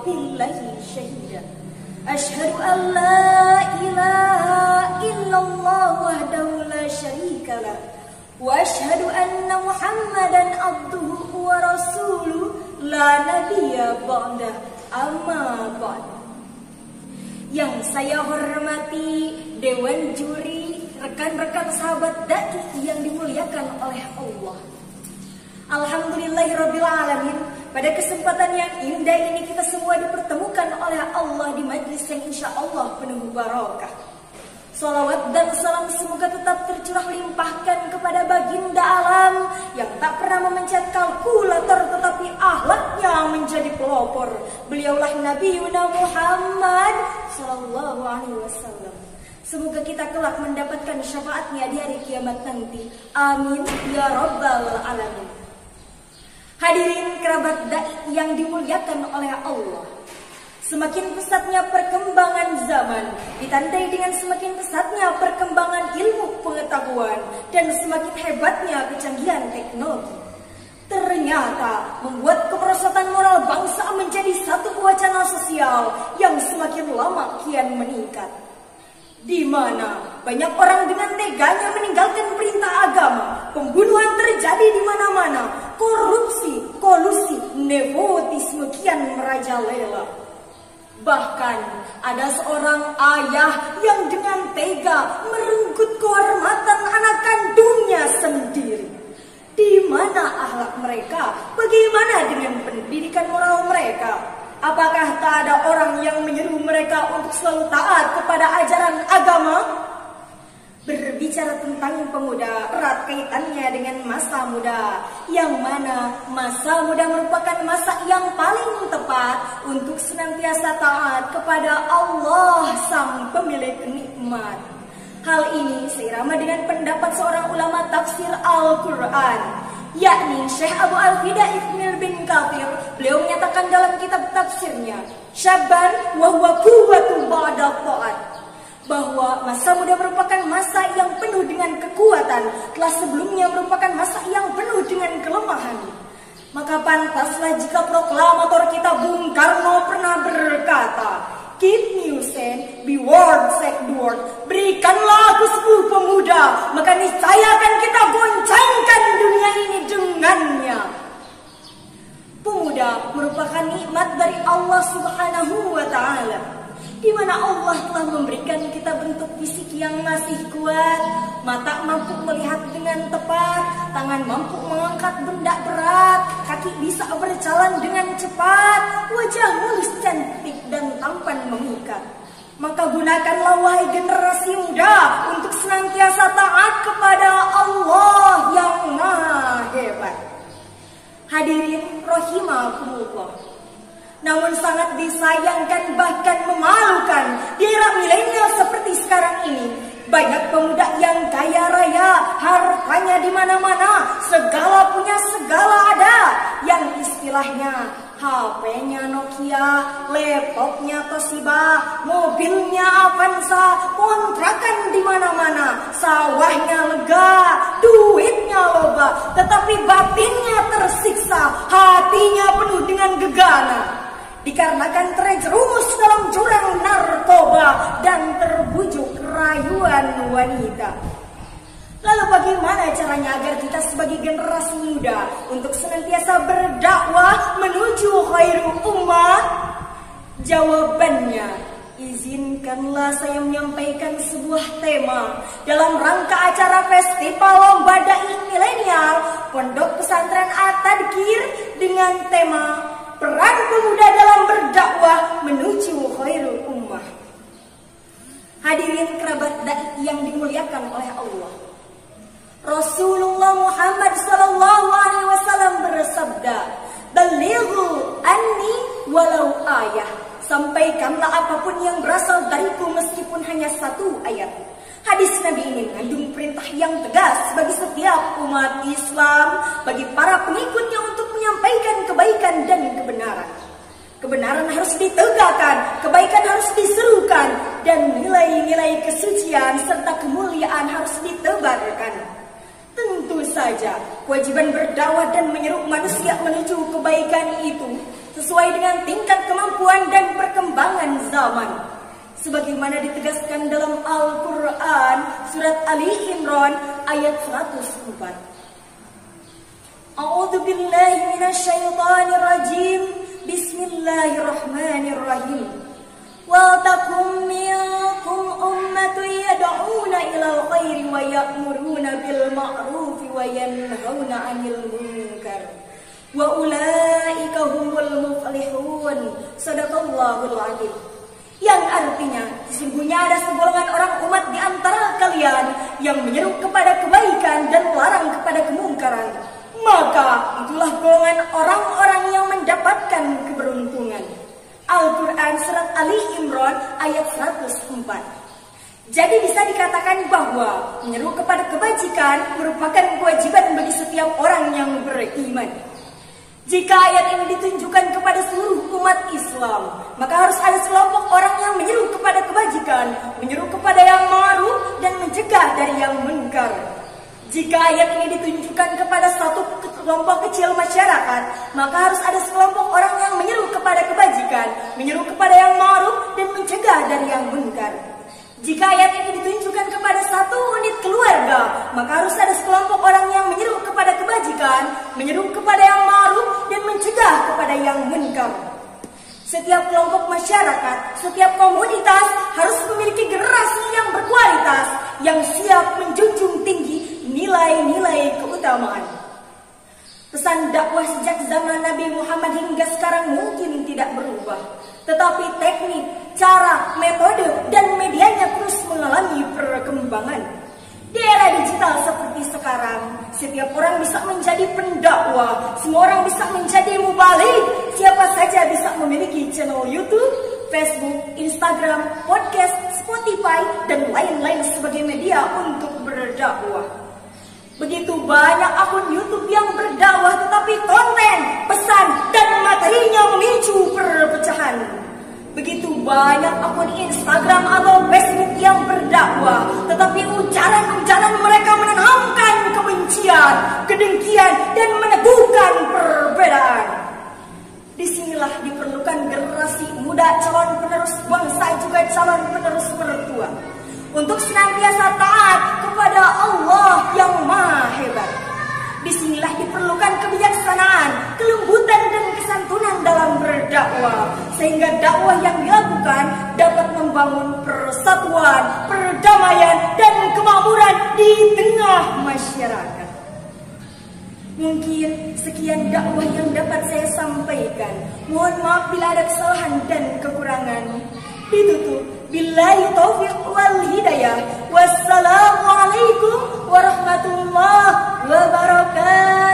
billahi syahida. Asyhadu an la ilaha illallah wahdahu la syarikalah wa asyhadu anna Muhammadan abduhu wa rasuluh la nabiyya ba'da. Amma ba'd. Yang saya hormati dewan juri, rekan-rekan sahabat dai yang dimuliakan oleh Allah. Alhamdulillahirabbil alamin. Pada kesempatan yang indah ini kita semua dipertemukan oleh Allah di majlis yang insya Allah penuh barakah. Salawat dan salam semoga tetap tercurah limpahkan kepada baginda alam yang tak pernah memencet kalkulator tetapi akhlaknya menjadi pelopor. Beliaulah Nabi Muhammad sallallahu alaihi wasallam. Semoga kita kelak mendapatkan syafaatnya di hari kiamat nanti. Amin ya rabbal alamin. Hadirin kerabat dai yang dimuliakan oleh Allah. Semakin pesatnya perkembangan zaman ditandai dengan semakin pesatnya perkembangan ilmu pengetahuan dan semakin hebatnya kecanggihan teknologi. Ternyata membuat kemerosotan moral bangsa menjadi satu wacana sosial yang semakin lama kian meningkat. Di mana banyak orang dengan teganya meninggalkan perintah agama, pembunuhan terjadi di mana-mana, korupsi, kolusi, nepotisme kian merajalela. Bahkan ada seorang ayah yang dengan tega merenggut kehormatan anak kandungnya sendiri. Di mana akhlak mereka? Bagaimana dengan pendidikan moral mereka? Apakah tak ada orang yang menyeru mereka untuk selalu taat kepada ajaran agama? Berbicara tentang pemuda, erat kaitannya dengan masa muda, yang mana masa muda merupakan masa yang paling tepat untuk senantiasa taat kepada Allah sang pemilik nikmat. Hal ini seirama dengan pendapat seorang ulama tafsir Al-Quran, yakni Syekh Abu Al-Fida Ibn bin Kathir. Beliau menyatakan dalam kitab tafsirnya, Syabban wa huwa quwwatu ba'da ta'at, bahwa masa muda merupakan masa yang penuh dengan kekuatan, telah sebelumnya merupakan masa yang penuh dengan kelemahan. Maka pantaslah jika proklamator kita Bung Karno pernah berkata, "Keep me sane, be word, set the word." Berikanlah aku 10 pemuda, maka niscaya akan kita goncangkan dunia ini dengannya. Pemuda merupakan nikmat dari Allah Subhanahu wa Ta'ala, di mana Allah telah memberikan kita bentuk fisik yang masih kuat, mata mampu melihat dengan tepat, tangan mampu mengangkat benda berat, kaki bisa berjalan dengan cepat, wajah mulus cantik dan tampan memikat. Maka gunakanlah wahai generasi muda untuk senantiasa taat kepada Allah yang maha hebat. Hadirin rahimakumullah. Namun sangat disayangkan bahkan memalukan di era milenial seperti sekarang ini, banyak pemuda yang kaya raya, hartanya di mana-mana, segala punya segala ada, yang istilahnya HP-nya Nokia, laptopnya Toshiba, mobilnya Avanza, kontrakan di mana-mana, sawahnya lega, duitnya loba, tetapi batinnya tersiksa, hatinya penuh dengan gegana. Dikarenakan terjerumus dalam jurang narkoba dan terbujuk rayuan wanita. Lalu bagaimana caranya agar kita sebagai generasi muda untuk senantiasa berdakwah menuju khairul ummah? Jawabannya, izinkanlah saya menyampaikan sebuah tema dalam rangka acara Festival Lomba Dai Milenial Pondok Pesantren At-Tadkir dengan tema Peran Pemuda dalam Berdakwah Menuju Khairul Ummah. Hadirin kerabat dai yang dimuliakan oleh Allah, Rasulullah Muhammad SAW bersabda, "Balighu anni walau ayah." Sampaikanlah apapun yang berasal dariku meskipun hanya 1 ayat. Hadis Nabi ini mengandung perintah yang tegas bagi setiap umat Islam, bagi para pengikutnya untuk menyampaikan kebaikan dan kebenaran. Kebenaran harus ditegakkan, kebaikan harus diserukan, dan nilai-nilai kesucian serta kemuliaan harus ditebarkan. Tentu saja, kewajiban berdakwah dan menyeru manusia menuju kebaikan itu sesuai dengan tingkat kemampuan sebagaimana ditegaskan dalam Al-Quran surat Ali Imran ayat 104. A'udzu billahi minasyaitonir rajim. Bismillahirrahmanirrahim. Wa takum minkum ummatun yad'una ilal khairi wa ya'muruna bil ma'rufi wa yanhauna 'anil munkar. Wa ulaika humul muflihun. Shadaqallahul 'adzim. Yang artinya, sesungguhnya ada segolongan orang umat di antara kalian yang menyeru kepada kebaikan dan melarang kepada kemungkaran. Maka itulah golongan orang-orang yang mendapatkan keberuntungan. Al-Quran surat Ali Imran ayat 104. Jadi bisa dikatakan bahwa menyeru kepada kebajikan merupakan kewajiban bagi setiap orang yang beriman. Jika ayat ini ditunjukkan kepada seluruh umat Islam, maka harus ada sekelompok orang yang menyeru kepada kebajikan, menyeru kepada yang ma'ruf dan mencegah dari yang munkar. Jika ayat ini ditunjukkan kepada satu kelompok kecil masyarakat, maka harus ada sekelompok orang yang menyeru kepada kebajikan, menyeru kepada yang ma'ruf dan mencegah dari yang munkar. Jika ayat ini ditunjukkan kepada satu unit keluarga, maka harus ada sekelompok orang yang menyeru kepada kebajikan, menyeru kepada yang ma'ruf dan mencegah kepada yang munkar. Setiap kelompok masyarakat, setiap komunitas harus memiliki generasi yang berkualitas, yang siap menjunjung tinggi nilai-nilai keutamaan. Pesan dakwah sejak zaman Nabi Muhammad hingga sekarang mungkin tidak berubah, tetapi teknik, cara, metode, dan medianya terus mengalami perkembangan. Di era digital seperti sekarang, setiap orang bisa menjadi pendakwah, semua orang bisa menjadi mubaligh, siapa saja bisa memiliki channel YouTube, Facebook, Instagram, podcast, Spotify, dan lain-lain sebagai media untuk berdakwah. Begitu banyak akun YouTube yang berdakwah, tetapi konten, pesan, dan materinya memicu perpecahan. Begitu banyak akun Instagram atau Facebook yang berdakwah, tetapi ujaran-ujaran mereka menanamkan kebencian, kedengkian, dan meneguhkan perbedaan. Disinilah diperlukan generasi muda, calon penerus bangsa, juga calon penerus mertua, untuk senantiasa taat kepada Allah yang Maha Hebat. Disinilah diperlukan kebijaksanaan, kelembutan, dan kesantunan dalam berdakwah, sehingga dakwah yang dilakukan dapat membangun persatuan, perdamaian, dan kemakmuran di tengah masyarakat. Mungkin sekian dakwah yang dapat saya sampaikan. Mohon maaf bila ada kesalahan dan kekurangan. Ditutup billahi taufiq wal hidayah. Wassalamualaikum warahmatullahi wabarakatuh.